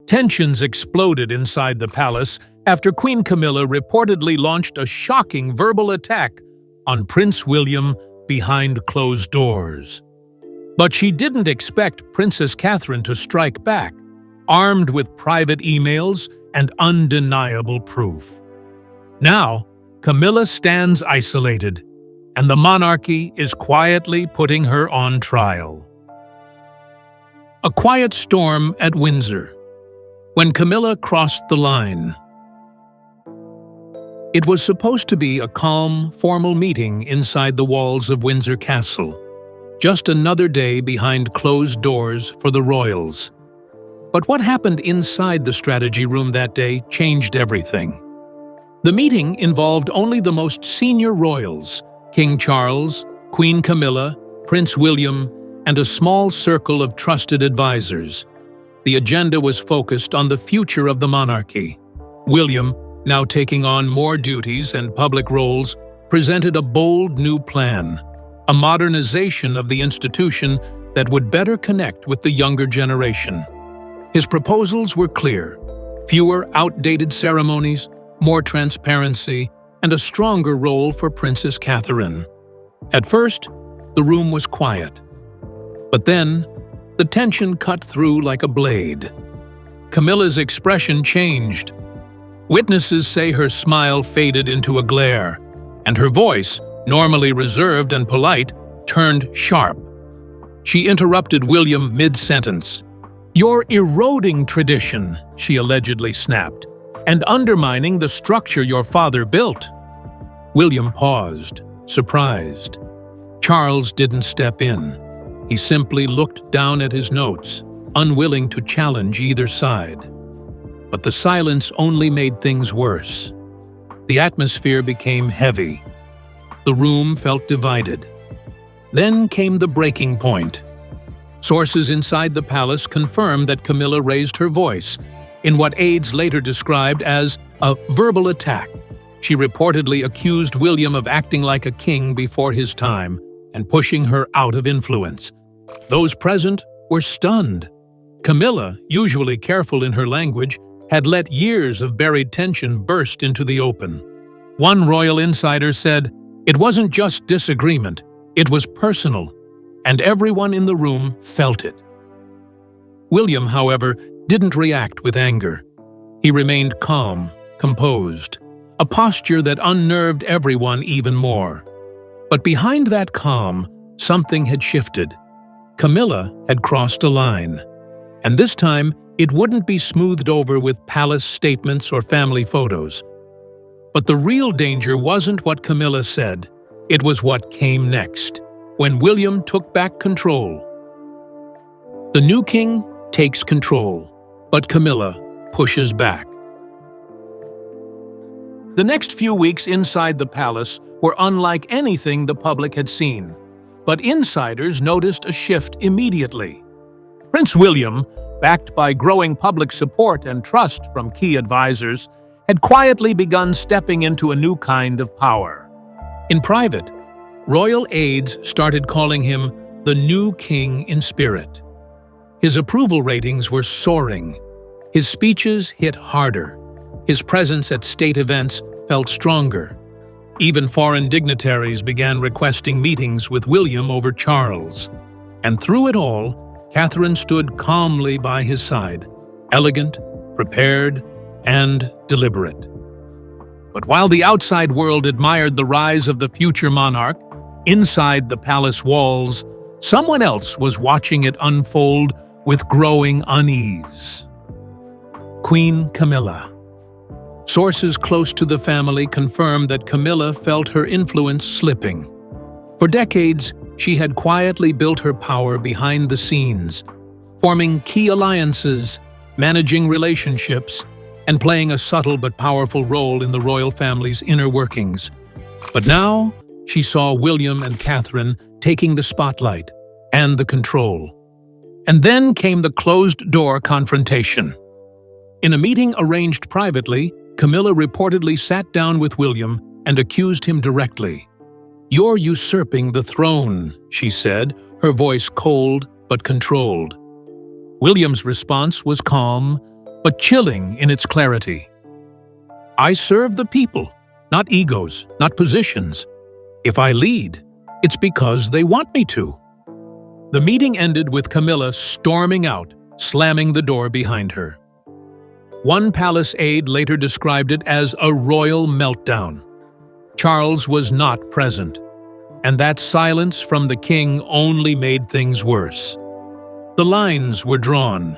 Tensions exploded inside the palace after Queen Camilla reportedly launched a shocking verbal attack on Prince William behind closed doors. But she didn't expect Princess Catherine to strike back, armed with private emails and undeniable proof. Now, Camilla stands isolated, and the monarchy is quietly putting her on trial. A quiet storm at Windsor. When Camilla crossed the line. It was supposed to be a calm, formal meeting inside the walls of Windsor Castle. Just another day behind closed doors for the royals. But what happened inside the strategy room that day changed everything. The meeting involved only the most senior royals, King Charles, Queen Camilla, Prince William, and a small circle of trusted advisors. The agenda was focused on the future of the monarchy. William, now taking on more duties and public roles, presented a bold new plan, a modernization of the institution that would better connect with the younger generation. His proposals were clear: fewer outdated ceremonies, more transparency, and a stronger role for Princess Catherine. At first, the room was quiet. But then, the tension cut through like a blade. Camilla's expression changed. Witnesses say her smile faded into a glare, and her voice, normally reserved and polite, turned sharp. She interrupted William mid-sentence. "You're eroding tradition," she allegedly snapped, "and undermining the structure your father built." William paused, surprised. Charles didn't step in. He simply looked down at his notes, unwilling to challenge either side. But the silence only made things worse. The atmosphere became heavy. The room felt divided. Then came the breaking point. Sources inside the palace confirmed that Camilla raised her voice in what aides later described as a verbal attack. She reportedly accused William of acting like a king before his time and pushing her out of influence. Those present were stunned. Camilla, usually careful in her language, had let years of buried tension burst into the open. One royal insider said, "It wasn't just disagreement, it was personal, and everyone in the room felt it." William, however, didn't react with anger. He remained calm, composed, a posture that unnerved everyone even more. But behind that calm, something had shifted. Camilla had crossed a line. And this time, it wouldn't be smoothed over with palace statements or family photos. But the real danger wasn't what Camilla said. It was what came next, when William took back control. The new king takes control, but Camilla pushes back. The next few weeks inside the palace were unlike anything the public had seen. But insiders noticed a shift immediately. Prince William, backed by growing public support and trust from key advisors, had quietly begun stepping into a new kind of power. In private, royal aides started calling him the new king in spirit. His approval ratings were soaring. His speeches hit harder. His presence at state events felt stronger. Even foreign dignitaries began requesting meetings with William over Charles. And through it all, Catherine stood calmly by his side, elegant, prepared, and deliberate. But while the outside world admired the rise of the future monarch, inside the palace walls, someone else was watching it unfold with growing unease. Queen Camilla. Sources close to the family confirmed that Camilla felt her influence slipping. For decades, she had quietly built her power behind the scenes, forming key alliances, managing relationships, and playing a subtle but powerful role in the royal family's inner workings. But now, she saw William and Catherine taking the spotlight and the control. And then came the closed-door confrontation. In a meeting arranged privately, Camilla reportedly sat down with William and accused him directly. "You're usurping the throne," she said, her voice cold but controlled. William's response was calm, but chilling in its clarity. I serve the people, not egos, not positions. If I lead, it's because they want me to. The meeting ended with Camilla storming out, slamming the door behind her. One palace aide later described it as a royal meltdown. Charles was not present, and that silence from the king only made things worse. The lines were drawn,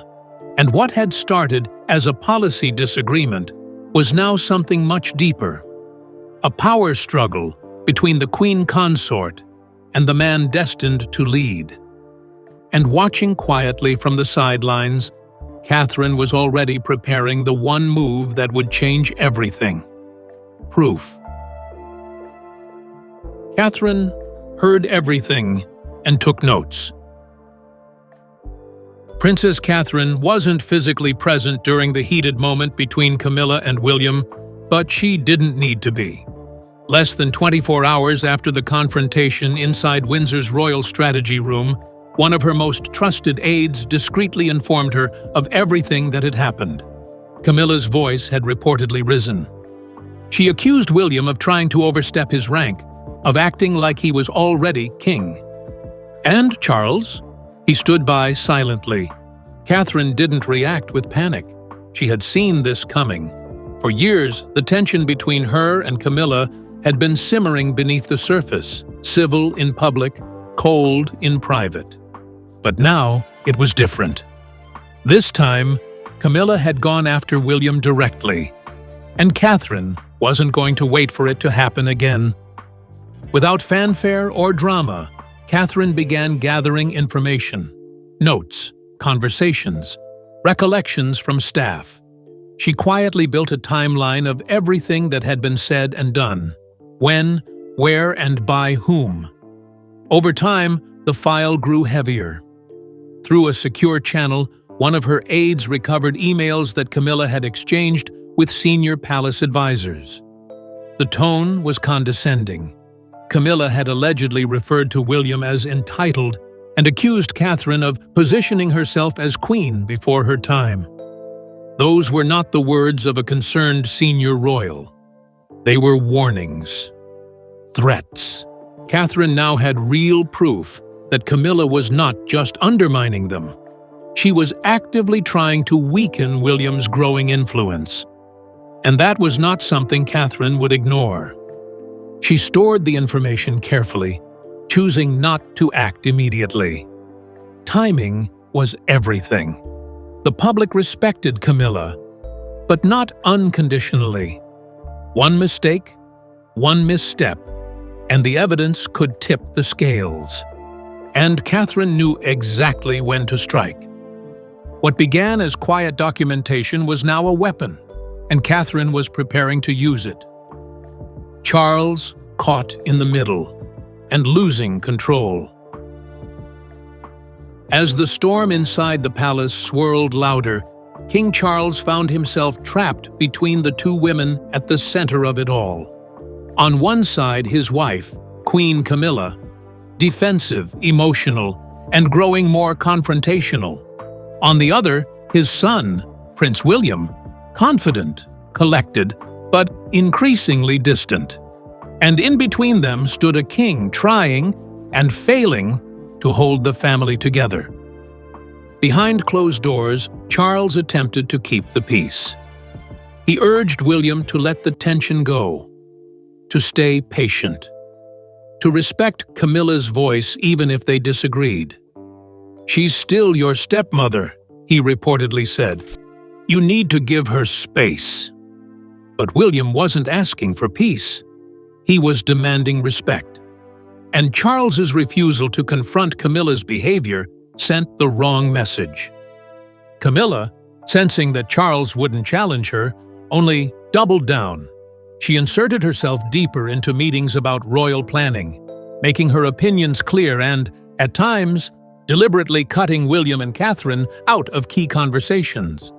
and what had started as a policy disagreement was now something much deeper. A power struggle between the queen consort and the man destined to lead. And watching quietly from the sidelines, Catherine was already preparing the one move that would change everything. Proof. Catherine heard everything and took notes. Princess Catherine wasn't physically present during the heated moment between Camilla and William, but she didn't need to be. Less than 24 hours after the confrontation inside Windsor's royal strategy room, one of her most trusted aides discreetly informed her of everything that had happened. Camilla's voice had reportedly risen. She accused William of trying to overstep his rank, of acting like he was already king. And Charles? He stood by silently. Catherine didn't react with panic. She had seen this coming. For years, the tension between her and Camilla had been simmering beneath the surface, civil in public, cold in private. But now it was different. This time, Camilla had gone after William directly, and Catherine wasn't going to wait for it to happen again. Without fanfare or drama, Catherine began gathering information, notes, conversations, recollections from staff. She quietly built a timeline of everything that had been said and done, when, where, and by whom. Over time, the file grew heavier. Through a secure channel, one of her aides recovered emails that Camilla had exchanged with senior palace advisors. The tone was condescending. Camilla had allegedly referred to William as entitled and accused Catherine of positioning herself as queen before her time. Those were not the words of a concerned senior royal. They were warnings, threats. Catherine now had real proof that Camilla was not just undermining them. She was actively trying to weaken William's growing influence. And that was not something Catherine would ignore. She stored the information carefully, choosing not to act immediately. Timing was everything. The public respected Camilla, but not unconditionally. One mistake, one misstep, and the evidence could tip the scales. And Catherine knew exactly when to strike. What began as quiet documentation was now a weapon, and Catherine was preparing to use it. Charles caught in the middle and losing control. As the storm inside the palace swirled louder, King Charles found himself trapped between the two women at the center of it all. On one side, his wife, Queen Camilla, defensive, emotional, and growing more confrontational. On the other, his son, Prince William, confident, collected, but increasingly distant. And in between them stood a king trying and failing to hold the family together. Behind closed doors, Charles attempted to keep the peace. He urged William to let the tension go, to stay patient, to respect Camilla's voice even if they disagreed. "She's still your stepmother," he reportedly said. "You need to give her space." But William wasn't asking for peace. He was demanding respect. And Charles's refusal to confront Camilla's behavior sent the wrong message. Camilla, sensing that Charles wouldn't challenge her, only doubled down. She inserted herself deeper into meetings about royal planning, making her opinions clear and, at times, deliberately cutting William and Catherine out of key conversations.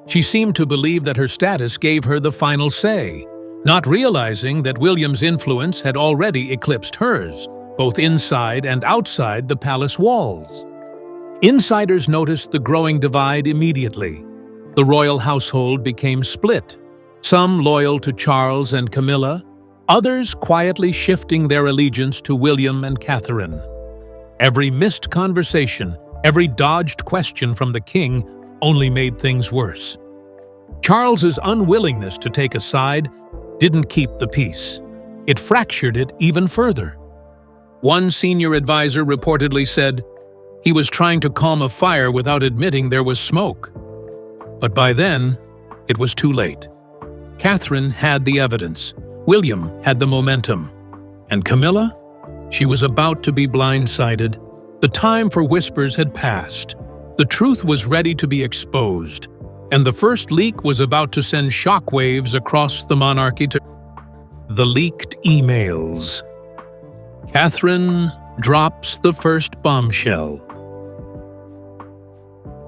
She seemed to believe that her status gave her the final say, not realizing that William's influence had already eclipsed hers, both inside and outside the palace walls. Insiders noticed the growing divide immediately. The royal household became split, some loyal to Charles and Camilla, others quietly shifting their allegiance to William and Catherine. Every missed conversation, every dodged question from the king only made things worse. Charles's unwillingness to take a side didn't keep the peace. It fractured it even further. One senior advisor reportedly said he was trying to calm a fire without admitting there was smoke. But by then, it was too late. Catherine had the evidence, William had the momentum, and Camilla? She was about to be blindsided. The time for whispers had passed. The truth was ready to be exposed, and the first leak was about to send shockwaves across the monarchy to the leaked emails. Catherine drops the first bombshell.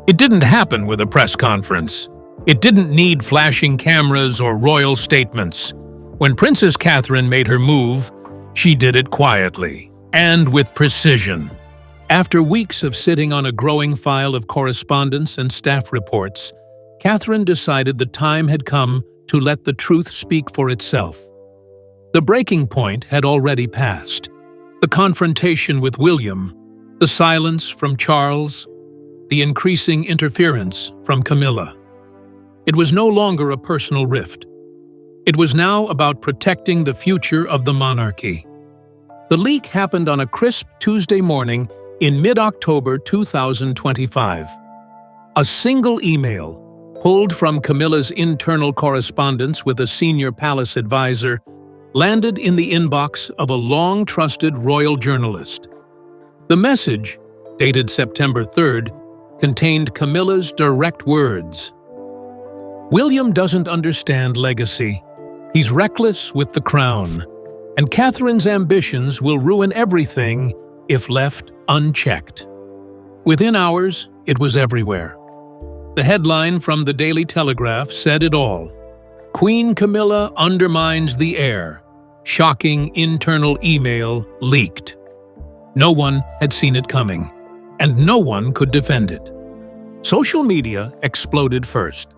It didn't happen with a press conference. It didn't need flashing cameras or royal statements. When Princess Catherine made her move, she did it quietly and with precision. After weeks of sitting on a growing file of correspondence and staff reports, Catherine decided the time had come to let the truth speak for itself. The breaking point had already passed. The confrontation with William, the silence from Charles, the increasing interference from Camilla. It was no longer a personal rift. It was now about protecting the future of the monarchy. The leak happened on a crisp Tuesday morning in mid-October 2025. A single email, pulled from Camilla's internal correspondence with a senior palace advisor, landed in the inbox of a long-trusted royal journalist. The message, dated September 3rd, contained Camilla's direct words. William doesn't understand legacy. He's reckless with the crown, and Catherine's ambitions will ruin everything if left unchecked. Within hours, it was everywhere. The headline from the Daily Telegraph said it all. Queen Camilla undermines the heir. Shocking internal email leaked. No one had seen it coming, and no one could defend it. Social media exploded first.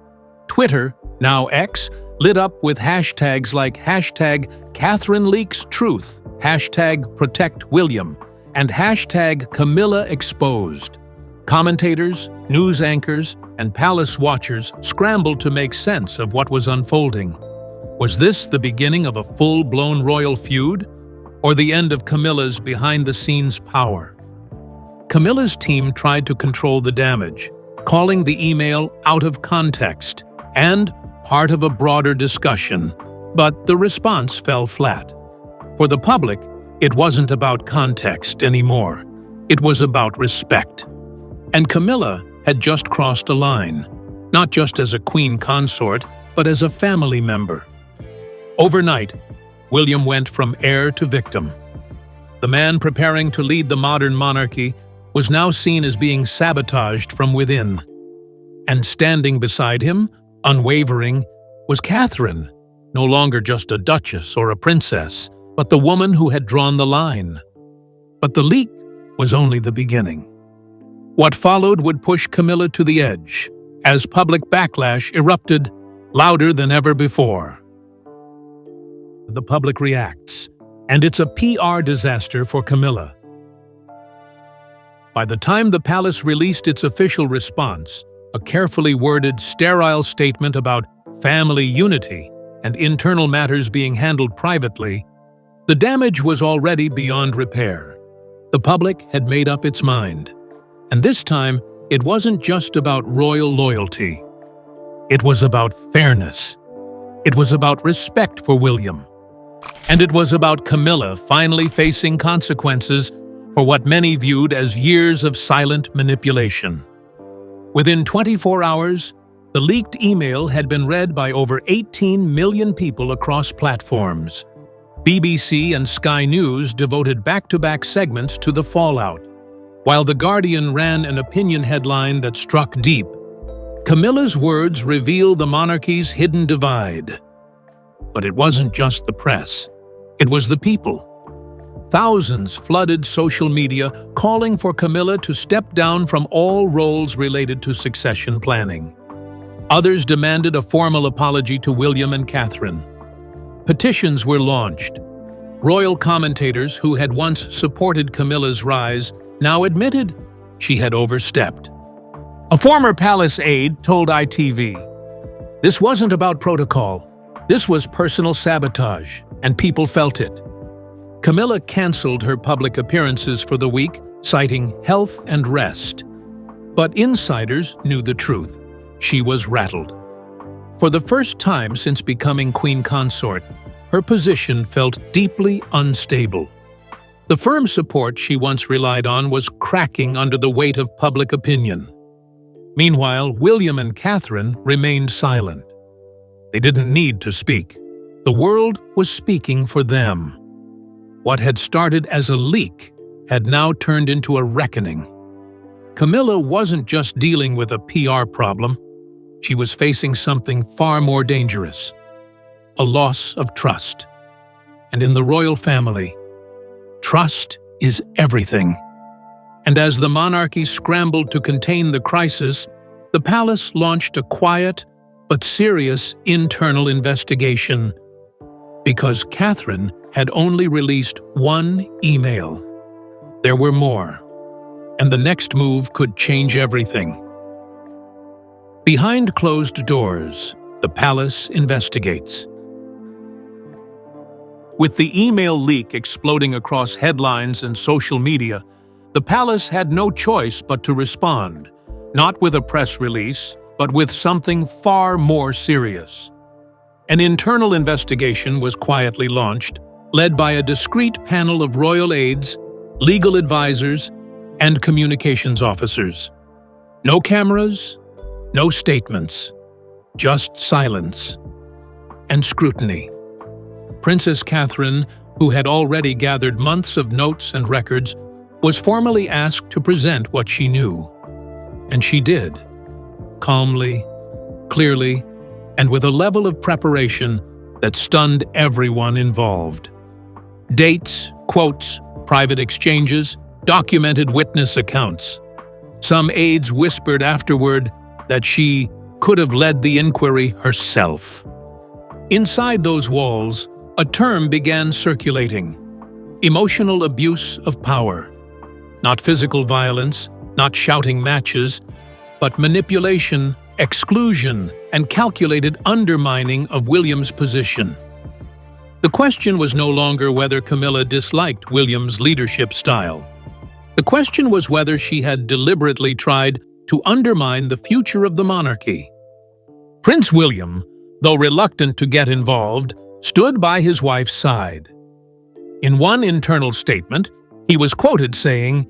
Twitter, now X, lit up with hashtags like #CatherineLeaksTruth, #ProtectWilliam, and #CamillaExposed. Commentators, news anchors, and palace watchers scrambled to make sense of what was unfolding. Was this the beginning of a full-blown royal feud, or the end of Camilla's behind-the-scenes power? Camilla's team tried to control the damage, calling the email out of context and part of a broader discussion, but the response fell flat. For the public, it wasn't about context anymore. It was about respect. And Camilla had just crossed a line, not just as a queen consort, but as a family member. Overnight, William went from heir to victim. The man preparing to lead the modern monarchy was now seen as being sabotaged from within. And standing beside him, unwavering, was Catherine, no longer just a duchess or a princess, but the woman who had drawn the line. But the leak was only the beginning. What followed would push Camilla to the edge, as public backlash erupted louder than ever before. The public reacts, and it's a PR disaster for Camilla. By the time the palace released its official response, a carefully worded, sterile statement about family unity and internal matters being handled privately, the damage was already beyond repair. The public had made up its mind. And this time, it wasn't just about royal loyalty. It was about fairness. It was about respect for William. And it was about Camilla finally facing consequences for what many viewed as years of silent manipulation. Within 24 hours, the leaked email had been read by over 18 million people across platforms. BBC and Sky News devoted back-to-back segments to the fallout, while The Guardian ran an opinion headline that struck deep. Camilla's words reveal the monarchy's hidden divide. But it wasn't just the press. It was the people. Thousands flooded social media, calling for Camilla to step down from all roles related to succession planning. Others demanded a formal apology to William and Catherine. Petitions were launched. Royal commentators who had once supported Camilla's rise now admitted she had overstepped. A former palace aide told ITV, "This wasn't about protocol. This was personal sabotage, and people felt it." Camilla canceled her public appearances for the week, citing health and rest. But insiders knew the truth. She was rattled. For the first time since becoming queen consort, her position felt deeply unstable. The firm support she once relied on was cracking under the weight of public opinion. Meanwhile, William and Catherine remained silent. They didn't need to speak. The world was speaking for them. What had started as a leak had now turned into a reckoning. Camilla wasn't just dealing with a PR problem. She was facing something far more dangerous: a loss of trust. And in the royal family, trust is everything. And as the monarchy scrambled to contain the crisis, the palace launched a quiet but serious internal investigation. Because Catherine had only released one email. There were more, and the next move could change everything. Behind closed doors, the palace investigates. With the email leak exploding across headlines and social media, the palace had no choice but to respond, not with a press release, but with something far more serious. An internal investigation was quietly launched, led by a discreet panel of royal aides, legal advisors, and communications officers. No cameras, no statements, just silence and scrutiny. Princess Catherine, who had already gathered months of notes and records, was formally asked to present what she knew. And she did, calmly, clearly, and with a level of preparation that stunned everyone involved. Dates, quotes, private exchanges, documented witness accounts. Some aides whispered afterward that she could have led the inquiry herself. Inside those walls, a term began circulating: emotional abuse of power. Not physical violence, not shouting matches, but manipulation, exclusion, and calculated undermining of William's position. The question was no longer whether Camilla disliked William's leadership style. The question was whether she had deliberately tried to undermine the future of the monarchy. Prince William, though reluctant to get involved, stood by his wife's side. In one internal statement, he was quoted saying,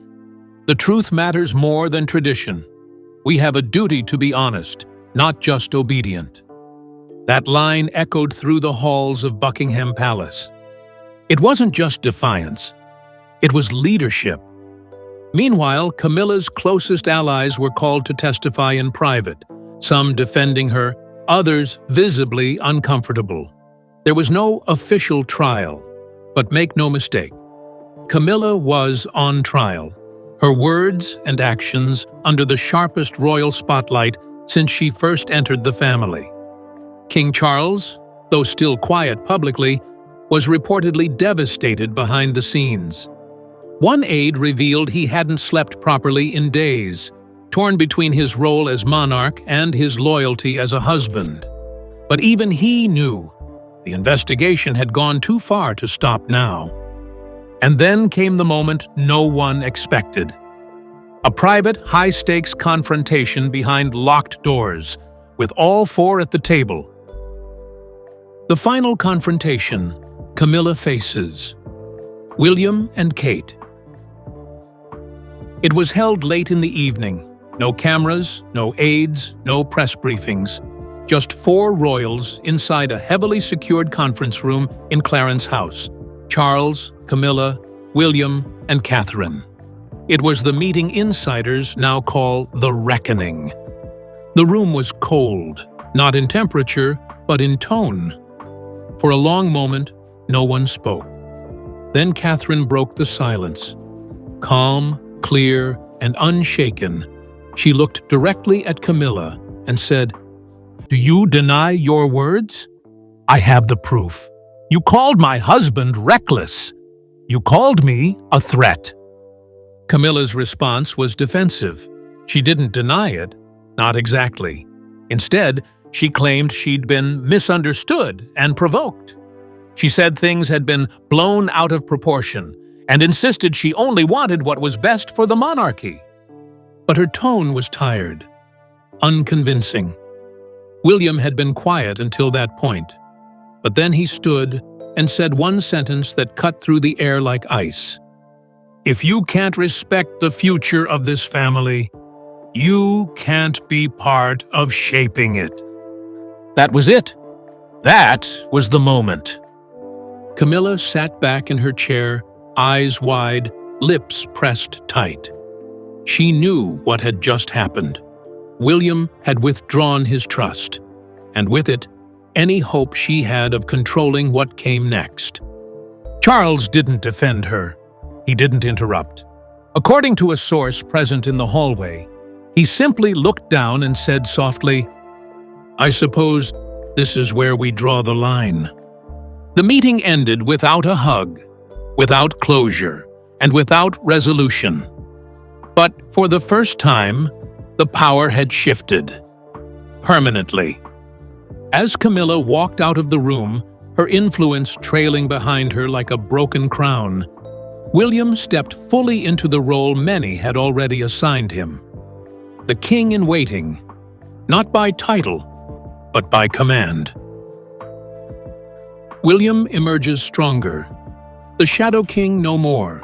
"The truth matters more than tradition. We have a duty to be honest, not just obedient." That line echoed through the halls of Buckingham Palace. It wasn't just defiance. It was leadership. Meanwhile, Camilla's closest allies were called to testify in private, some defending her, others visibly uncomfortable. There was no official trial, but make no mistake, Camilla was on trial, her words and actions under the sharpest royal spotlight since she first entered the family. King Charles, though still quiet publicly, was reportedly devastated behind the scenes. One aide revealed he hadn't slept properly in days, torn between his role as monarch and his loyalty as a husband. But even he knew the investigation had gone too far to stop now. And then came the moment no one expected. A private, high-stakes confrontation behind locked doors, with all four at the table. The final confrontation, Camilla faces William and Kate. It was held late in the evening. No cameras, no aides, no press briefings. Just four royals inside a heavily secured conference room in Clarence House: Charles, Camilla, William, and Catherine. It was the meeting insiders now call the reckoning. The room was cold, not in temperature, but in tone. For a long moment, no one spoke. Then Catherine broke the silence. Calm, clear, and unshaken, she looked directly at Camilla and said, Do you deny your words? I have the proof. You called my husband reckless. You called me a threat. Camilla's response was defensive. She didn't deny it, not exactly. Instead, she claimed she'd been misunderstood and provoked. She said things had been blown out of proportion and insisted she only wanted what was best for the monarchy. But her tone was tired, unconvincing. William had been quiet until that point, but then he stood and said one sentence that cut through the air like ice. If you can't respect the future of this family, you can't be part of shaping it. That was it. That was the moment. Camilla sat back in her chair, eyes wide, lips pressed tight. She knew what had just happened. William had withdrawn his trust, and with it, any hope she had of controlling what came next. Charles didn't defend her. He didn't interrupt. According to a source present in the hallway, he simply looked down and said softly, "I suppose this is where we draw the line." The meeting ended without a hug, without closure, and without resolution. But for the first time, the power had shifted. Permanently. As Camilla walked out of the room, her influence trailing behind her like a broken crown, William stepped fully into the role many had already assigned him. The king in waiting, not by title, but by command. William emerges stronger, the Shadow King no more.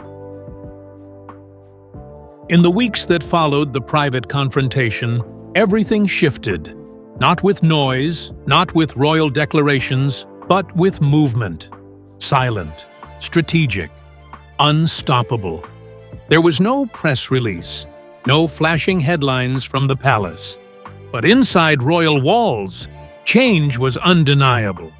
In the weeks that followed the private confrontation, everything shifted, not with noise, not with royal declarations, but with movement. Silent, strategic, unstoppable. There was no press release, no flashing headlines from the palace. But inside royal walls, change was undeniable.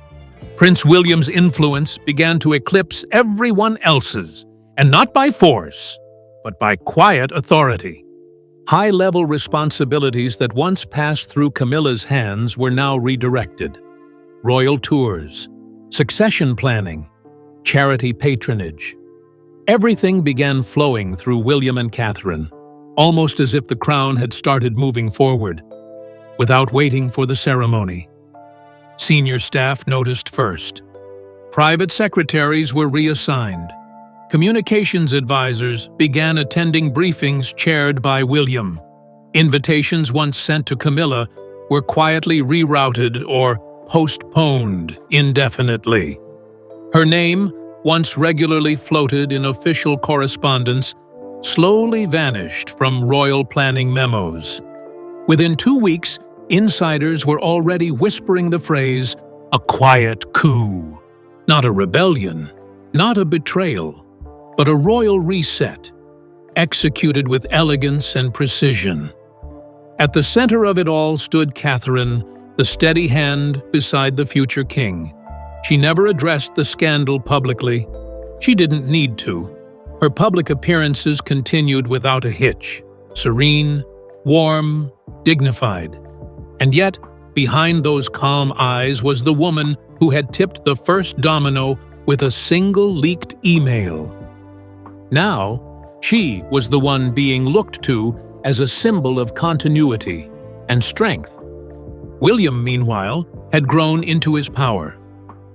Prince William's influence began to eclipse everyone else's, and not by force, but by quiet authority. High-level responsibilities that once passed through Camilla's hands were now redirected. Royal tours, succession planning, charity patronage. Everything began flowing through William and Catherine, almost as if the crown had started moving forward, without waiting for the ceremony. Senior staff noticed first. Private secretaries were reassigned. Communications advisors began attending briefings chaired by William. Invitations once sent to Camilla were quietly rerouted or postponed indefinitely. Her name, once regularly floated in official correspondence, slowly vanished from royal planning memos. Within 2 weeks, insiders were already whispering the phrase, "a quiet coup." Not a rebellion, not a betrayal, but a royal reset, executed with elegance and precision. At the center of it all stood Catherine, the steady hand beside the future king. She never addressed the scandal publicly. She didn't need to. Her public appearances continued without a hitch, serene, warm, dignified. And yet, behind those calm eyes was the woman who had tipped the first domino with a single leaked email. Now, she was the one being looked to as a symbol of continuity and strength. William, meanwhile, had grown into his power.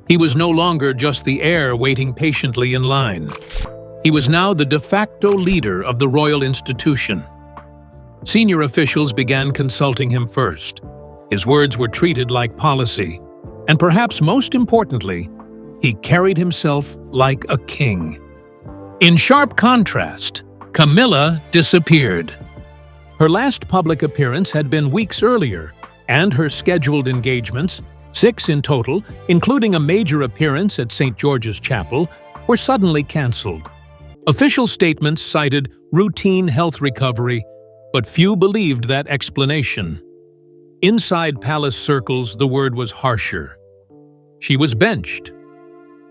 He was no longer just the heir waiting patiently in line. He was now the de facto leader of the royal institution. Senior officials began consulting him first. His words were treated like policy, and perhaps most importantly, he carried himself like a king. In sharp contrast, Camilla disappeared. Her last public appearance had been weeks earlier, and her scheduled engagements, 6 in total, including a major appearance at St. George's Chapel, were suddenly cancelled. Official statements cited routine health recovery, but few believed that explanation. Inside palace circles, the word was harsher. She was benched.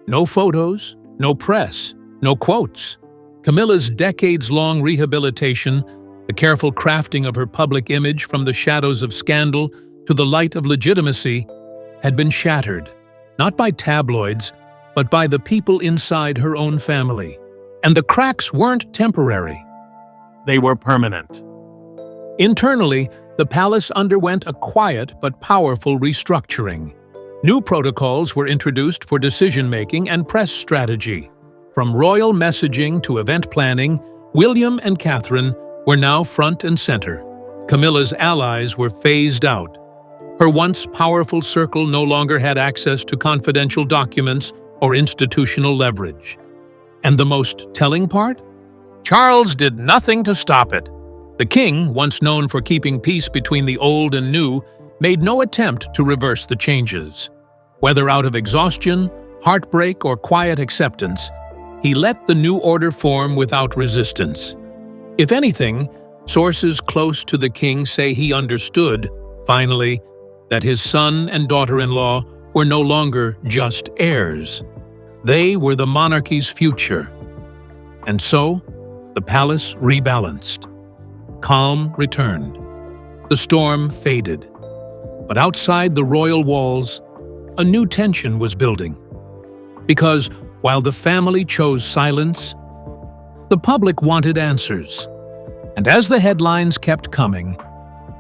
No photos, no press, no quotes. Camilla's decades-long rehabilitation, the careful crafting of her public image from the shadows of scandal, to the light of legitimacy had been shattered, not by tabloids, but by the people inside her own family. And the cracks weren't temporary. They were permanent. Internally, the palace underwent a quiet but powerful restructuring. New protocols were introduced for decision-making and press strategy. From royal messaging to event planning, William and Catherine were now front and center. Camilla's allies were phased out. Her once powerful circle no longer had access to confidential documents or institutional leverage. And the most telling part? Charles did nothing to stop it. The king, once known for keeping peace between the old and new, made no attempt to reverse the changes. Whether out of exhaustion, heartbreak, or quiet acceptance, he let the new order form without resistance. If anything, sources close to the king say he understood, finally, that his son and daughter-in-law were no longer just heirs. They were the monarchy's future. And so, the palace rebalanced. Calm returned. The storm faded. But outside the royal walls, a new tension was building. Because while the family chose silence, the public wanted answers. And as the headlines kept coming,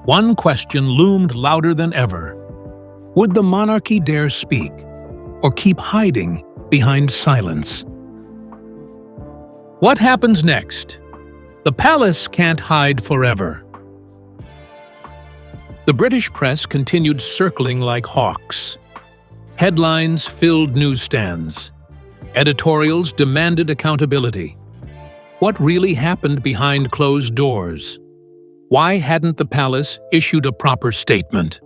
one question loomed louder than ever. Would the monarchy dare speak, or keep hiding behind silence? What happens next? The palace can't hide forever. The British press continued circling like hawks. Headlines filled newsstands. Editorials demanded accountability. What really happened behind closed doors? Why hadn't the palace issued a proper statement?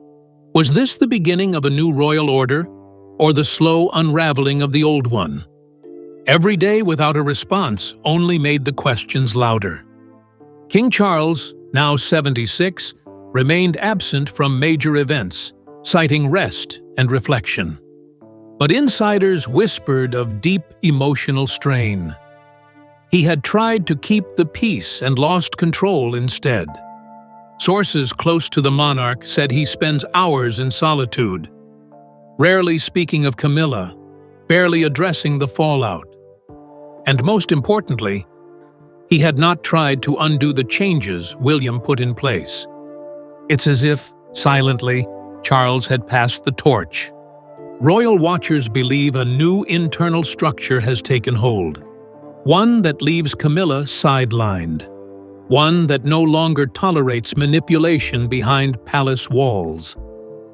Was this the beginning of a new royal order, or the slow unraveling of the old one? Every day without a response only made the questions louder. King Charles, now 76, remained absent from major events, citing rest and reflection. But insiders whispered of deep emotional strain. He had tried to keep the peace and lost control instead. Sources close to the monarch said he spends hours in solitude, rarely speaking of Camilla, barely addressing the fallout. And most importantly, he had not tried to undo the changes William put in place. It's as if, silently, Charles had passed the torch. Royal watchers believe a new internal structure has taken hold. One that leaves Camilla sidelined. One that no longer tolerates manipulation behind palace walls.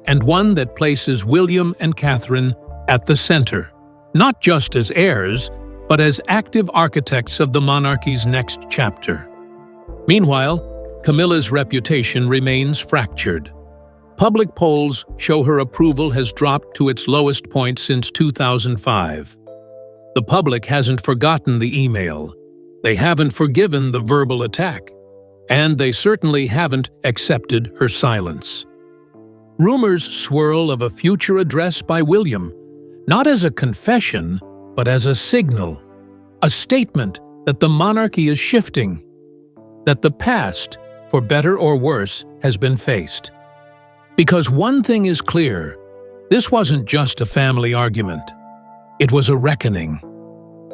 And one that places William and Catherine at the center, not just as heirs, but as active architects of the monarchy's next chapter. Meanwhile, Camilla's reputation remains fractured. Public polls show her approval has dropped to its lowest point since 2005. The public hasn't forgotten the email. They haven't forgiven the verbal attack. And they certainly haven't accepted her silence. Rumors swirl of a future address by William, not as a confession, but as a signal, a statement that the monarchy is shifting, that the past, for better or worse, has been faced. Because one thing is clear, this wasn't just a family argument. It was a reckoning,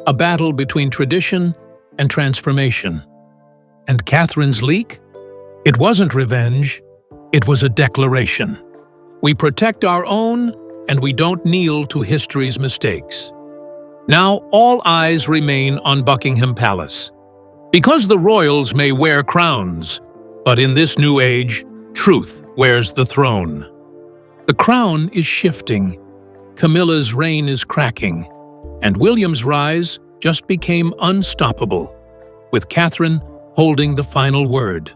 a battle between tradition and transformation. And Catherine's leak? It wasn't revenge, it was a declaration. We protect our own, and we don't kneel to history's mistakes. Now all eyes remain on Buckingham Palace. Because the royals may wear crowns, but in this new age, truth wears the throne. The crown is shifting, Camilla's reign is cracking, and William's rise just became unstoppable, with Catherine holding the final word.